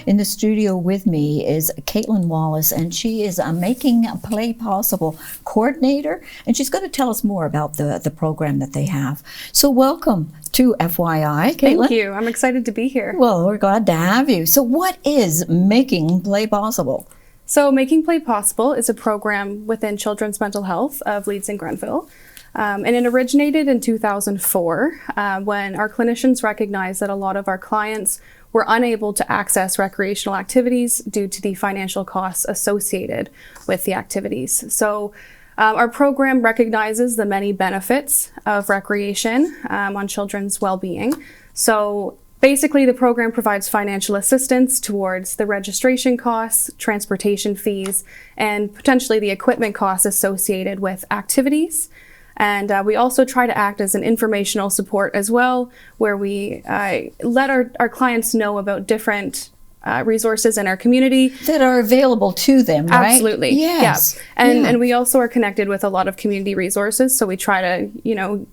In the studio with me is Katelyn Wallis, and she is a Making Play Possible coordinator, and she's going to tell us more about the program that they have. So welcome to FYI, Katelyn. Thank you. I'm excited to be here. Well, we're glad to have you. So what is Making Play Possible? So Making Play Possible is a program within Children's Mental Health of Leeds and Grenville. And it originated in 2004 when our clinicians recognized that a lot of our clients were unable to access recreational activities due to the financial costs associated with the activities. So our program recognizes the many benefits of recreation on children's well-being. So basically, the program provides financial assistance towards the registration costs, transportation fees, and potentially the equipment costs associated with activities. And we also try to act as an informational support as well, where we let our clients know about different resources in our community that are available to them, right? Absolutely. Yes. Yeah. And we also are connected with a lot of community resources, so we try to,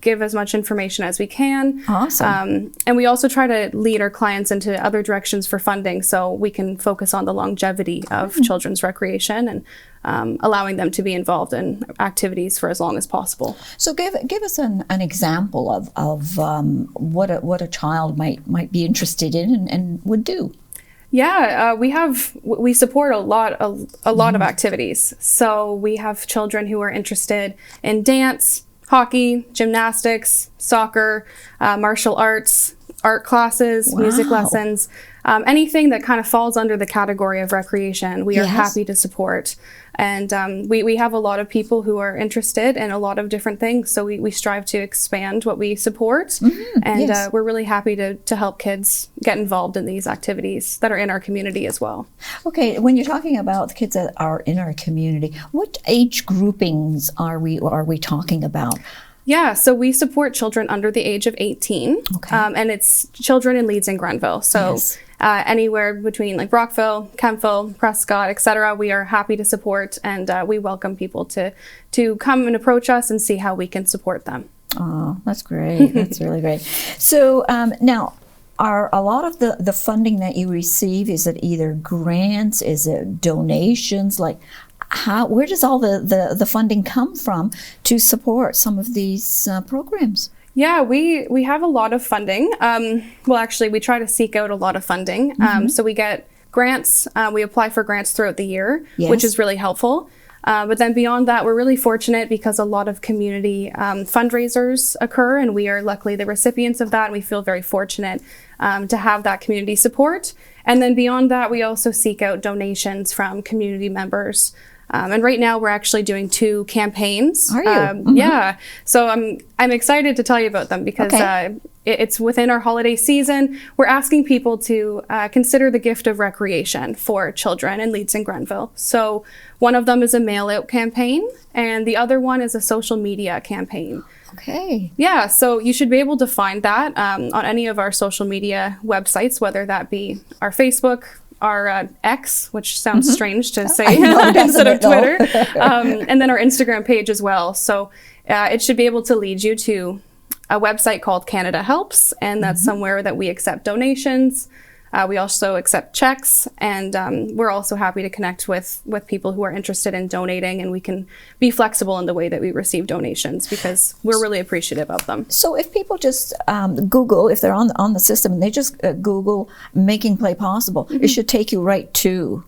give as much information as we can. Awesome. And we also try to lead our clients into other directions for funding, so we can focus on the longevity of children's recreation and allowing them to be involved in activities for as long as possible. So give us an example of what a child might be interested in and would do. Yeah, we support a lot of activities. So we have children who are interested in dance, hockey, gymnastics, soccer, martial arts, art classes, music lessons, anything that kind of falls under the category of recreation, we are happy to support. And we have a lot of people who are interested in a lot of different things, so we strive to expand what we support. And we're really happy to help kids get involved in these activities that are in our community as well. Okay, when you're talking about the kids that are in our community, what age groupings are we talking about? Yeah, so we support children under the age of 18, and it's children in Leeds and Grenville. So anywhere between like Brockville, Kempville, Prescott, etc., we are happy to support, and we welcome people to come and approach us and see how we can support them. Oh, that's great. That's really great. So now, are a lot of the funding that you receive, is it either grants, is it donations, where does all the funding come from to support some of these programs? Yeah, we have a lot of funding. Well, actually, we try to seek out a lot of funding. So we get grants. We apply for grants throughout the year, which is really helpful. But then beyond that, we're really fortunate because a lot of community fundraisers occur, and we are luckily the recipients of that. And we feel very fortunate to have that community support. And then beyond that, we also seek out donations from community members. And right now we're actually doing 2 campaigns. Are you? Yeah. So I'm excited to tell you about them because it's within our holiday season. We're asking people to consider the gift of recreation for children in Leeds and Grenville. So one of them is a mail out campaign, and the other one is a social media campaign. Okay. Yeah, so you should be able to find that on any of our social media websites, whether that be our Facebook, our X, which sounds strange to say instead of Twitter, and then our Instagram page as well. So it should be able to lead you to a website called Canada Helps, and that's somewhere that we accept donations. We also accept checks, and we're also happy to connect with people who are interested in donating, and we can be flexible in the way that we receive donations because we're really appreciative of them. So if people just Google, if they're on the system, and they just Google Making Play Possible, it should take you right to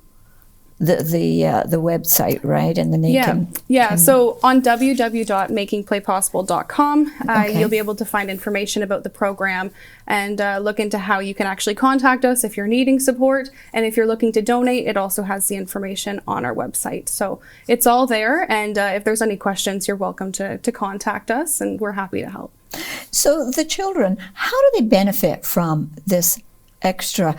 the website, right? And then they can... So on www.makingplaypossible.com, you'll be able to find information about the program and look into how you can actually contact us if you're needing support. And if you're looking to donate, it also has the information on our website. So it's all there. And if there's any questions, you're welcome to contact us, and we're happy to help. So the children, how do they benefit from this extra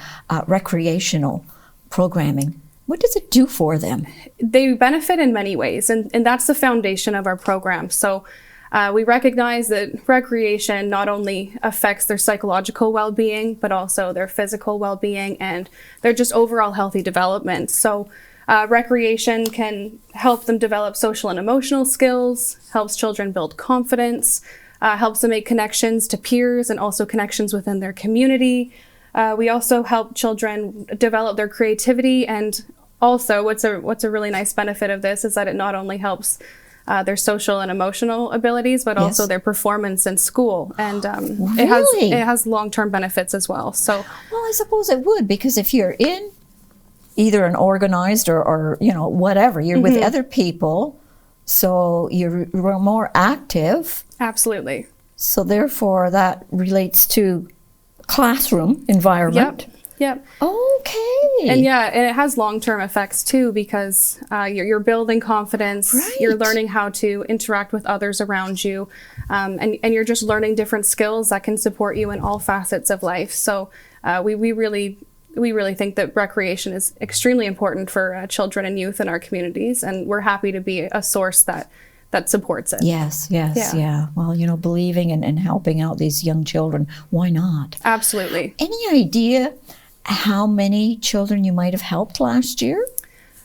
recreational programming? What does it do for them? They benefit in many ways, and that's the foundation of our program. So we recognize that recreation not only affects their psychological well-being, but also their physical well-being and their just overall healthy development. So recreation can help them develop social and emotional skills, helps children build confidence, helps them make connections to peers and also connections within their community. We also help children develop their creativity, and also what's a really nice benefit of this is that it not only helps their social and emotional abilities, but also their performance in school. And Really? it has long-term benefits as well. So, Well, I suppose it would, because if you're in either an organized or you know, whatever, you're with other people, so you're more active. absolutely. So therefore, that relates to classroom environment. Yep. Okay. And it has long-term effects too, because you're building confidence, you're Right. learning how to interact with others around you, and you're just learning different skills that can support you in all facets of life. So we really think that recreation is extremely important for children and youth in our communities, and we're happy to be a source that supports it. Yes. Yeah. Well, you know, believing and helping out these young children, why not? Absolutely. Any idea how many children you might have helped last year?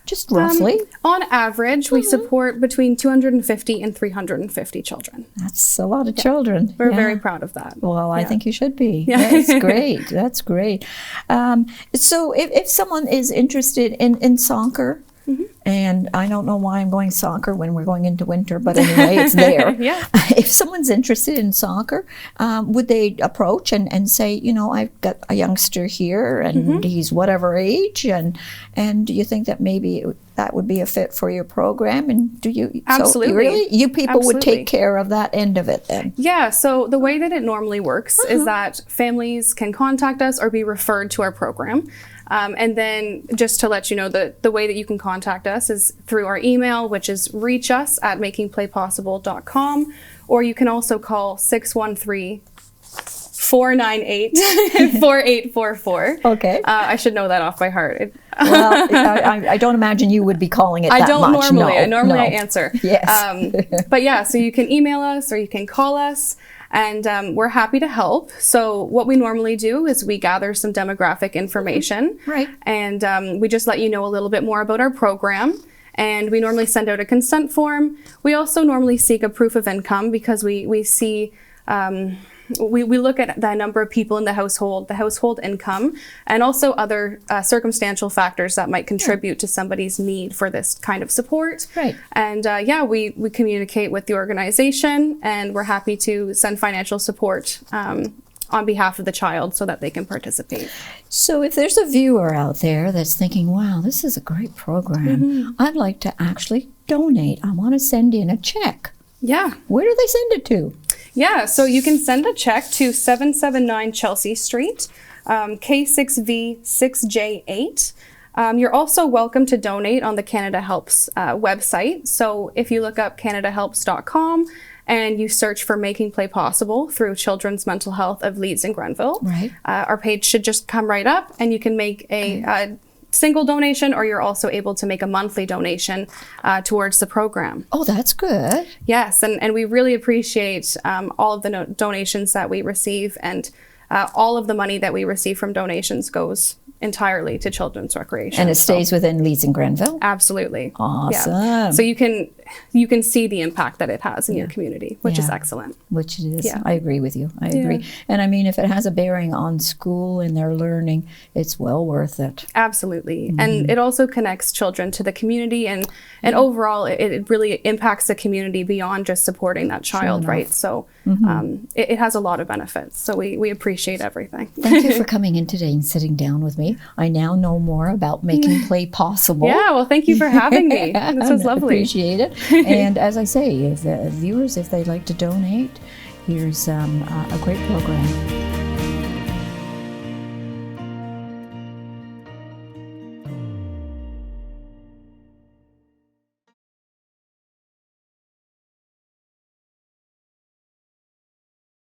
Just roughly. On average, we support between 250 and 350 children. That's a lot of children. We're Yeah. very proud of that. Well, I think you should be. Yeah. That's great. That's great. So if someone is interested in soccer, and I don't know why I'm going soccer when we're going into winter, but anyway, it's there. Yeah. If someone's interested in soccer, would they approach and say, you know, I've got a youngster here and he's whatever age, and do you think that maybe that would be a fit for your program? And do you? Absolutely. So really, you people would Absolutely. take care of that end of it then? Yeah, so the way that it normally works is that families can contact us or be referred to our program. And then just to let you know, the way that you can contact us is through our email, which is reachus@makingplaypossible.com, or you can also call 613-498-4844. Okay. I should know that off by heart. Well, I don't imagine you would be calling it I that don't much. normally. No, I normally no. I answer. Yes. But yeah, so you can email us or you can call us, and we're happy to help. So what we normally do is we gather some demographic information. Right. And we just let you know a little bit more about our program. And we normally send out a consent form. We also normally seek a proof of income, because we see we look at the number of people in the household income, and also other circumstantial factors that might contribute to somebody's need for this kind of support. Right. And we communicate with the organization, and we're happy to send financial support on behalf of the child so that they can participate. So if there's a viewer out there that's thinking, wow, this is a great program, I'd like to actually donate. I want to send in a check. Yeah. Where do they send it to? Yeah, so you can send a check to 779 Chelsea Street, K6V6J8. You're also welcome to donate on the Canada Helps website. So if you look up canadahelps.com and you search for Making Play Possible through Children's Mental Health of Leeds and Grenville, Right. Our page should just come right up, and you can make a single donation, or you're also able to make a monthly donation towards the program. Oh, that's good. Yes, and we really appreciate all of the donations that we receive, and all of the money that we receive from donations goes entirely to children's recreation. And it stays within Leeds and Grenville? Absolutely. Awesome. Yeah. So you can see the impact that it has in your community, which is excellent. Which it is. Yeah. I agree with you. I agree. And I mean, if it has a bearing on school and their learning, it's well worth it. Absolutely. And it also connects children to the community, and overall it really impacts the community beyond just supporting that child, right? So it has a lot of benefits. So we appreciate everything. Thank you for coming in today and sitting down with me. I now know more about Making Play Possible. Yeah, well, thank you for having me. This was lovely. Appreciate it. And as I say, if viewers, if they'd like to donate, here's a great program.